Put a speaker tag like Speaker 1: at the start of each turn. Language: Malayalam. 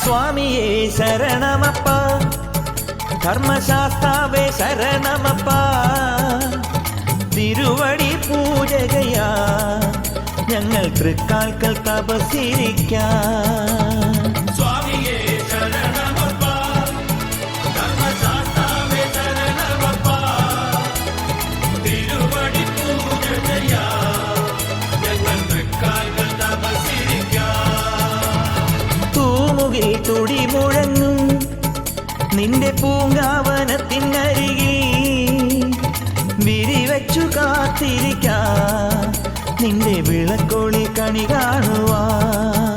Speaker 1: സ്വാമിയേ ശരണമപ്പ, ധർമ്മശാസ്താവേ ശരണമപ്പ, തിരുവടി പൂജകയാ ഞങ്ങൾ തൃക്കാൽക്കൽ തപസ്സിരിക്കാം. തൂമുകിൽ തുടി മുഴങ്ങും നിന്റെ പൂങ്കാവനത്തിനരികിൽ വിരിവച്ചു കാത്തിരിക്കാം നിന്റെ വിളക്കൊളി കണി കാണുവാൻ.